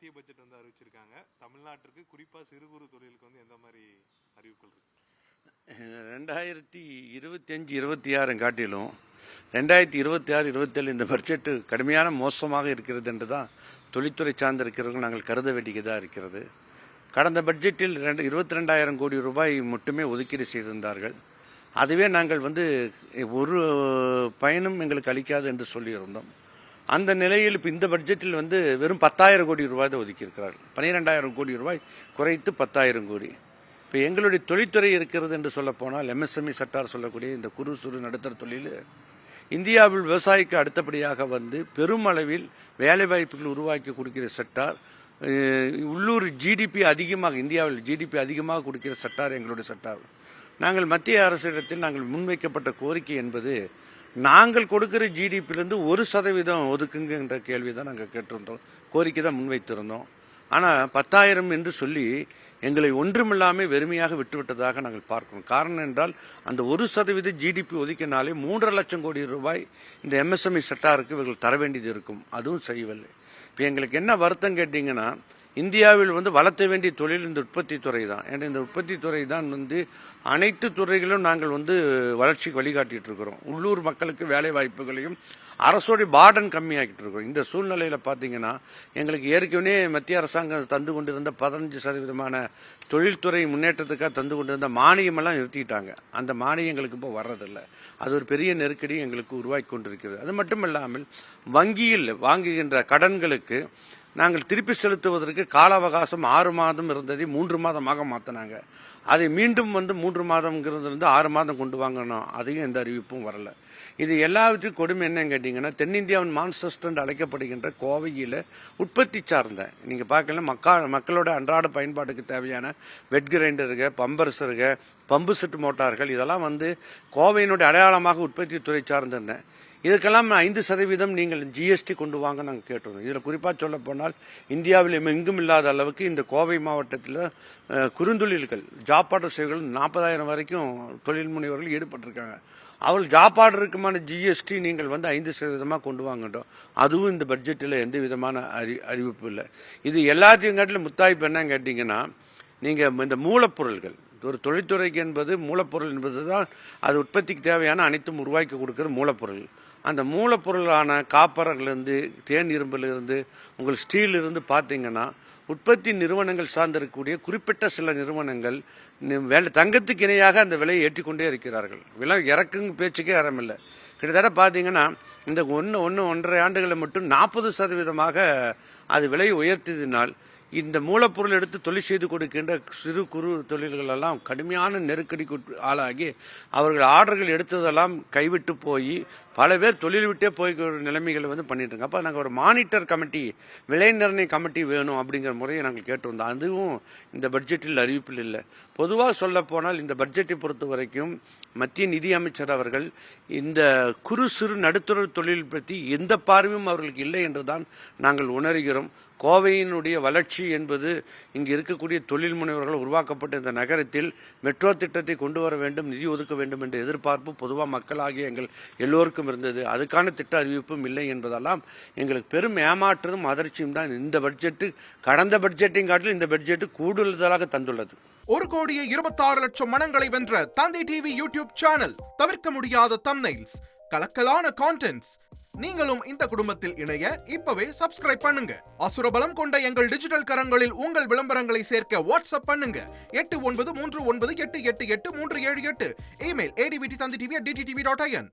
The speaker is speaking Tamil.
மத்திய பட்ஜெட் வந்து அறிவிச்சிருக்காங்க. தமிழ்நாட்டிற்கு குறிப்பா சிறு குறு தொழிலுக்கு வந்து எந்த மாதிரி அறிவிப்புகள் இருக்கு? 2025-26 காட்டிலும் 2026-27 இந்த பட்ஜெட்டு கடுமையான மோசமாக இருக்கிறது என்று தான் தொழில்துறை சார்ந்து இருக்கிறவர்கள் நாங்கள் கருத வேண்டியதாக இருக்கிறது. கடந்த பட்ஜெட்டில் 22,000 கோடி ரூபாய் மட்டுமே ஒதுக்கீடு செய்திருந்தார்கள். அதுவே நாங்கள் வந்து ஒரு பயனும் எங்களுக்கு அளிக்காது என்று சொல்லியிருந்தோம். அந்த நிலையில் இப்போ இந்த பட்ஜெட்டில் வந்து வெறும் 10,000 கோடி ரூபாய் தான் ஒதுக்கியிருக்கிறார்கள். 12,000 கோடி ரூபாய் குறைத்து 10,000 கோடி. இப்போ எங்களுடைய தொழில்துறை இருக்கிறது என்று சொல்லப்போனால் எம்எஸ்எம்இ செக்டார் சொல்லக்கூடிய இந்த குறு சிறு நடுத்தர தொழில் இந்தியாவில் விவசாயிக்கு அடுத்தபடியாக வந்து பெருமளவில் வேலைவாய்ப்புகள் உருவாக்கி கொடுக்கிற செக்டார். உள்ளூர் ஜிடிபி அதிகமாக இந்தியாவில் ஜிடிபி அதிகமாக கொடுக்கிற செக்டார் எங்களுடைய செக்டார். நாங்கள் மத்திய அரசிடத்தில் நாங்கள் முன்வைக்கப்பட்ட கோரிக்கை என்பது நாங்கள் கொடுக்கிற ஜிடிபியிலிருந்து 1% ஒதுக்குங்க என்ற கேள்வி தான் நாங்கள் கேட்டிருந்தோம், கோரிக்கை தான் முன்வைத்திருந்தோம். ஆனால் 10,000 என்று சொல்லி எங்களை ஒன்றுமில்லாமல் வெறுமையாக விட்டுவிட்டதாக நாங்கள் பார்க்கணும். காரணம் என்றால் அந்த 1% ஜிடிபி ஒதுக்கினாலே 3.5 லட்சம் கோடி ரூபாய் இந்த எம்எஸ்எம்இ செக்டாருக்கு இவர்கள் தர வேண்டியது இருக்கும். அதுவும் செய்யவில்லை. இப்போ எங்களுக்கு என்ன வருத்தம் கேட்டிங்கன்னா, இந்தியாவில் வந்து வளர்த்த வேண்டிய தொழில் இந்த உற்பத்தி துறை தான். ஏன்னா இந்த உற்பத்தி துறை தான் வந்து அனைத்து துறைகளிலும் நாங்கள் வந்து வளர்ச்சிக்கு வழிகாட்டிட்டு இருக்கிறோம். உள்ளூர் மக்களுக்கு வேலை வாய்ப்புகளையும் அரசோடைய பார்டன் கம்மியாக்கிட்டு இருக்கிறோம். இந்த சூழ்நிலையில் பார்த்தீங்கன்னா எங்களுக்கு ஏற்கனவே மத்திய அரசாங்கம் தந்து கொண்டிருந்த 15% தொழில்துறை முன்னேற்றத்துக்காக தந்து கொண்டிருந்த மானியமெல்லாம் நிறுத்திட்டாங்க. அந்த மானியம் எங்களுக்கு இப்போ வர்றதில்லை. அது ஒரு பெரிய நெருக்கடி எங்களுக்கு உருவாக்கி கொண்டிருக்கிறது. அது மட்டும் இல்லாமல் வங்கியில் வாங்குகின்ற கடன்களுக்கு நாங்கள் திருப்பி செலுத்துவதற்கு கால அவகாசம் 6 மாதம் இருந்ததை 3 மாதமாக மாற்றினாங்க. அதை மீண்டும் வந்து 3 மாதம்ங்கிறது 6 மாதம் கொண்டு வாங்கணும். அதையும் எந்த அறிவிப்பும் வரல. இது எல்லாவற்றையும் கொடுமை என்னன்னு கேட்டிங்கன்னா, தென்னிந்தியாவின் மான்செஸ்டர் என்று அழைக்கப்படுகின்ற கோவையில் உற்பத்தி சார்ந்த நீங்கள் பார்க்கலாம் மக்களோட அன்றாட பயன்பாட்டுக்கு தேவையான வெட் கிரைண்டருங்க, பம்பர்ஸருங்க, பம்பு செட் மோட்டார்கள் இதெல்லாம் வந்து கோவையினுடைய அடையாளமாக உற்பத்தி துறை சார்ந்திருந்தேன். இதுக்கெல்லாம் 5% நீங்கள் ஜிஎஸ்டி கொண்டு வாங்க நாங்கள் கேட்டிருந்தோம். இதில் குறிப்பாக சொல்ல போனால் இந்தியாவில் எங்கும் இல்லாத அளவுக்கு இந்த கோவை மாவட்டத்தில் குறுந்தொழில்கள் ஜாப் ஆர்டர் சேவைகள் 40,000 வரைக்கும் தொழில் முனைவர்கள் ஈடுபட்டிருக்காங்க. அவள் ஜாப் ஆர்டருக்குமான ஜிஎஸ்டி நீங்கள் வந்து 5% கொண்டு வாங்கட்டும். அதுவும் இந்த பட்ஜெட்டில் எந்த விதமான அறிவிப்பு இல்லை. இது எல்லாத்தையும் காட்டிலும் முத்தாய்ப்பு என்னன்னு கேட்டிங்கன்னா, நீங்கள் இந்த மூலப்பொருள்கள் ஒரு தொழில்துறைக்கு என்பது மூலப்பொருள் என்பது தான் அது உற்பத்திக்கு தேவையான அனைத்தும் உருவாக்கி கொடுக்குற மூலப்பொருள். அந்த மூலப்பொருளான காப்பரிலிருந்து தேன் இரும்பிலிருந்து உங்கள் ஸ்டீலிருந்து பார்த்தீங்கன்னா உற்பத்தி நிறுவனங்கள் சார்ந்திருக்கக்கூடிய குறிப்பிட்ட சில நிறுவனங்கள் தங்கத்துக்கு இணையாக அந்த விலையை ஏற்றிக்கொண்டே இருக்கிறார்கள். விலை இறக்குங்க பேச்சுக்கே இடமில்லை. கிட்டத்தட்ட பார்த்தீங்கன்னா இந்த 1.5 ஆண்டுகளில் மட்டும் 40% அது விலையை உயர்த்தியதினால் இந்த மூலப்பொருள் எடுத்து தொழில் செய்து கொடுக்கின்ற சிறு குறு தொழில்கள் எல்லாம் கடுமையான நெருக்கடிக்கு ஆளாகி அவர்கள் ஆர்டர்கள் எடுத்ததெல்லாம் கைவிட்டு போய் பல பேர் தொழில் விட்டே போய் நிலைமைகளை வந்து பண்ணிட்டு இருக்காங்க. அப்போ நாங்கள் ஒரு மானிட்டர் கமிட்டி, விலை நிர்ணய கமிட்டி வேணும் அப்படிங்கிற முறையை நாங்கள் கேட்டிருந்தோம். அதுவும் இந்த பட்ஜெட்டில் அறிவிப்பில் இல்லை. பொதுவாக சொல்ல போனால் இந்த பட்ஜெட்டை பொறுத்த வரைக்கும் மத்திய நிதி அமைச்சர் அவர்கள் இந்த குறு சிறு நடுத்தர தொழில் பற்றி எந்த பார்வையும் அவர்களுக்கு இல்லை என்றுதான் நாங்கள் உணர்கிறோம். கோவையினுடைய வளர்ச்சி என்பது இங்கு இருக்கக்கூடிய தொழில் முனைவர்கள் உருவாக்கப்பட்ட இந்த நகரத்தில் மெட்ரோ திட்டத்தை கொண்டு வர வேண்டும், நிதி ஒதுக்க வேண்டும் என்ற எதிர்பார்ப்பு பொதுவாக மக்களாகிய எங்கள் எல்லோருக்கும் இருந்தது. அதுக்கான திட்ட அறிவிப்பும் இல்லை என்பதெல்லாம் எங்களுக்கு பெரும் ஏமாற்றமும் அதிர்ச்சியும் தான் இந்த பட்ஜெட்டு கடந்த பட்ஜெட்டையும் காட்டிலும் இந்த பட்ஜெட்டு கூடுதலாக தந்துள்ளது. 1,26,00,000 மனங்களை வென்ற தந்தை டிவி யூடியூப் சேனல், தவிர்க்க முடியாத தம்ப்நெயில்ஸ், கலக்கலான கான்டென்ட்ஸ். நீங்களும் இந்த குடும்பத்தில் இணைய இப்பவே சப்ஸ்கிரைப் பண்ணுங்க. அசுரபலம் கொண்ட எங்கள் டிஜிட்டல் கரங்களில் உங்கள் விளம்பரங்களை சேர்க்க வாட்ஸ்அப் பண்ணுங்க. 8939888838. Email advttv@dttv.in.